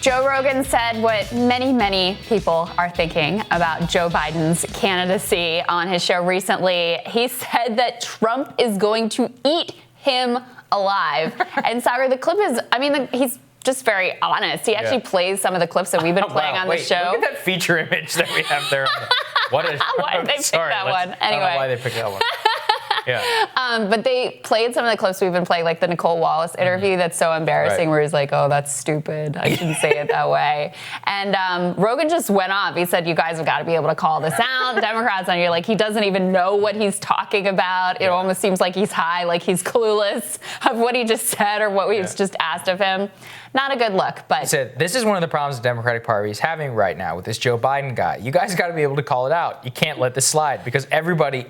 Joe Rogan said what many, many people are thinking about Joe Biden's candidacy on his show recently. He said that Trump is going to eat him alive. And Saagar, the clip is, he's just very honest. He actually plays some of the clips that we've been playing on the show. Look at that feature image that we have there. Why did they pick that one? Anyway. I don't know why they picked that one. Yeah. But they played some of the clips we've been playing, like the Nicole Wallace interview that's so embarrassing, where he's like, oh, that's stupid. I shouldn't say it that way. And Rogan just went off. He said, you guys have got to be able to call this out. Democrats, and you're like, he doesn't even know what he's talking about. It almost seems like he's high, like he's clueless of what he just said or what we've just asked of him. Not a good look, but... He said, this is one of the problems the Democratic Party is having right now with this Joe Biden guy. You guys got to be able to call it out. You can't let this slide because everybody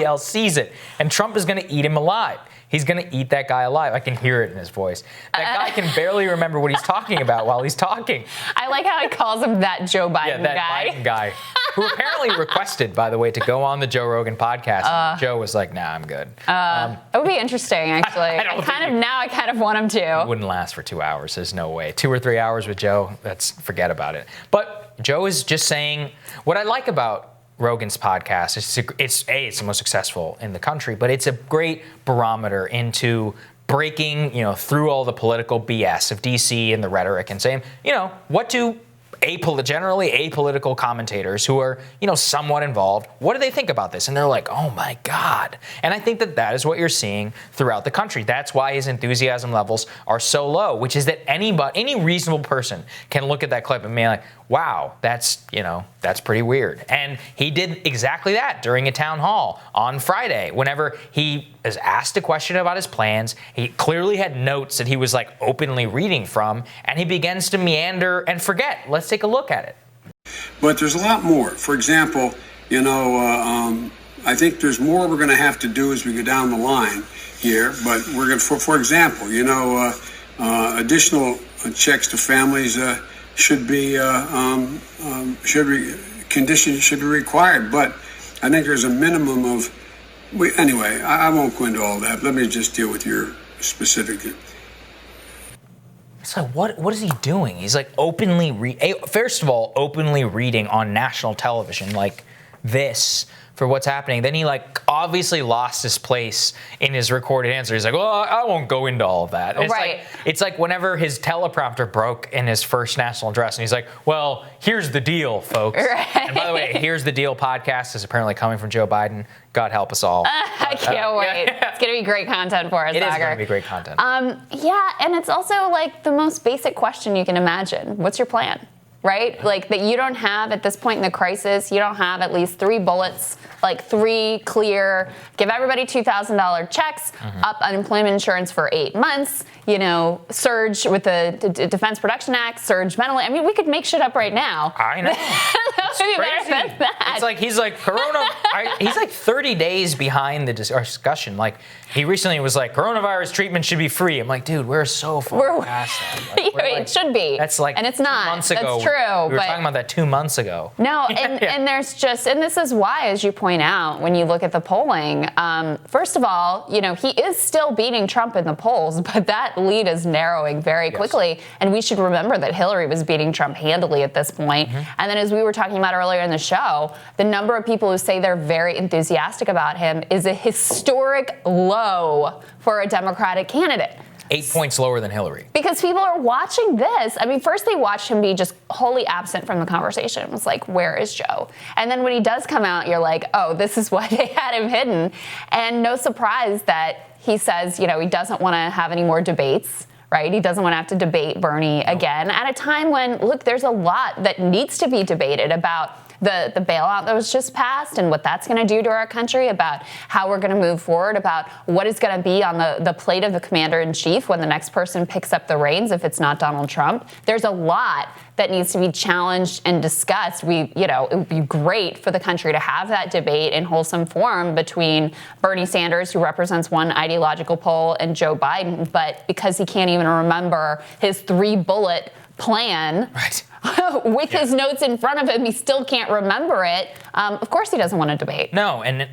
else sees it. And Trump is going to eat him alive. He's going to eat that guy alive. I can hear it in his voice. That guy can barely remember what he's talking about while he's talking. I like how he calls him that Joe Biden guy. Yeah, that Biden guy. Who apparently requested, by the way, to go on the Joe Rogan podcast. Joe was like, nah, I'm good. It would be interesting, actually. I kind of want him to. It wouldn't last for 2 hours. There's no way. 2 or 3 hours with Joe, forget about it. But Joe is just saying, what I like about Rogan's podcast, it's the most successful in the country, but it's a great barometer into breaking, through all the political BS of DC and the rhetoric and saying, what do generally apolitical commentators who are, somewhat involved, what do they think about this? And they're like, oh my God. And I think that is what you're seeing throughout the country. That's why his enthusiasm levels are so low, which is that any reasonable person can look at that clip and be like, wow, that's pretty weird. And he did exactly that during a town hall on Friday. Whenever he is asked a question about his plans, he clearly had notes that he was like openly reading from, and he begins to meander and forget. Let's take a look at it. But there's a lot more. For example, I think there's more we're going to have to do as we go down the line here. But we're going to, for example, additional checks to families should be conditions should be required. But I think there's a minimum of. Anyway, I won't go into all that. Let me just deal with your specific. It's like, what is he doing? He's like first of all, openly reading on national television like this for what's happening. Then he obviously lost his place in his recorded answer. He's like, well, I won't go into all of that. It's like whenever his teleprompter broke in his first national address, and he's like, well, here's the deal, folks. Right. And by the way, Here's the Deal podcast is apparently coming from Joe Biden. God help us all. I can't wait. Yeah. It's going to be great content for us, It Saagar. is going to be great content. And it's also like the most basic question you can imagine. What's your plan? Right? Like that you don't have at this point in the crisis, you don't have at least 3 bullets, like 3 clear, give everybody $2,000 checks, up unemployment insurance for 8 months, surge with the Defense Production Act, surge mentally. I mean, we could make shit up right now. I know. That would be better than that. It's like he's like he's like 30 days behind the discussion. Like he recently was like, coronavirus treatment should be free. I'm like, dude, we're so far past that. It should be. That's like and it's not. 2 months ago. That's true. We were talking about that 2 months ago. No, and there's and this is why, as you point out, when you look at the polling, first of all, he is still beating Trump in the polls, but that lead is narrowing very quickly. Yes. And we should remember that Hillary was beating Trump handily at this point. And then as we were talking about earlier in the show, the number of people who say they're very enthusiastic about him is a historic low for a Democratic candidate. 8 points lower than Hillary. Because people are watching this. I mean, first they watched him be just wholly absent from the conversation. It was like, where is Joe? And then when he does come out, you're like, oh, this is why they had him hidden. And no surprise that he says, he doesn't want to have any more debates. Right? He doesn't want to have to debate Bernie again at a time when, look, there's a lot that needs to be debated about the bailout that was just passed and what that's going to do to our country, about how we're going to move forward, about what is going to be on the plate of the commander-in-chief when the next person picks up the reins if it's not Donald Trump. There's a lot that needs to be challenged and discussed. It would be great for the country to have that debate in wholesome form between Bernie Sanders, who represents one ideological pole, and Joe Biden. But because he can't even remember his 3-bullet plan, right, with his notes in front of him, he still can't remember it. Of course he doesn't want to debate. No, and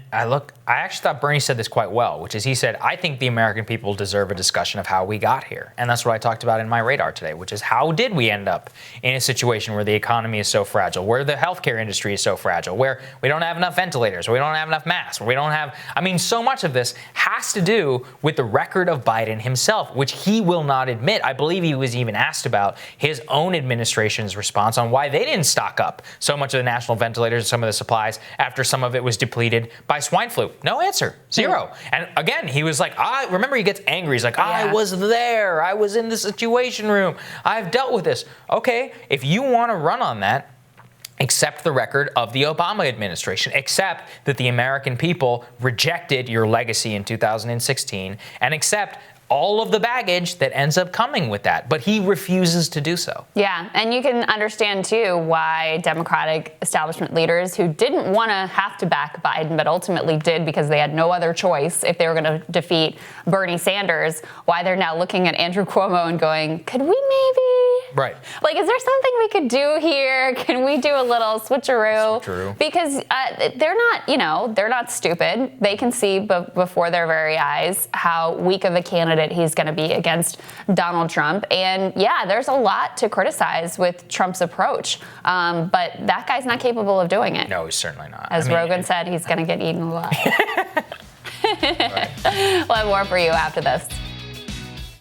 I actually thought Bernie said this quite well, which is he said, I think the American people deserve a discussion of how we got here. And that's what I talked about in my radar today, which is how did we end up in a situation where the economy is so fragile, where the healthcare industry is so fragile, where we don't have enough ventilators, where we don't have enough masks, where we don't have, so much of this has to do with the record of Biden himself, which he will not admit. I believe he was even asked about his own administration's response on why they didn't stock up so much of the national ventilators and some of the supplies after some of it was depleted by swine flu. No answer. Zero. And again, he was like, remember he gets angry. He's like, I was there. I was in the Situation Room. I've dealt with this. Okay, if you want to run on that, accept the record of the Obama administration, accept that the American people rejected your legacy in 2016, and accept all of the baggage that ends up coming with that. But he refuses to do so. Yeah, and you can understand, too, why Democratic establishment leaders who didn't want to have to back Biden, but ultimately did because they had no other choice if they were going to defeat Bernie Sanders, why they're now looking at Andrew Cuomo and going, could we maybe? Right. Like, is there something we could do here? Can we do a little switcheroo? Because they're not stupid. They can see before their very eyes how weak of a candidate he's going to be against Donald Trump. And yeah, there's a lot to criticize with Trump's approach. But that guy's not capable of doing it. No, he's certainly not. As Rogan said, he's going to get eaten alive. We'll have more for you after this.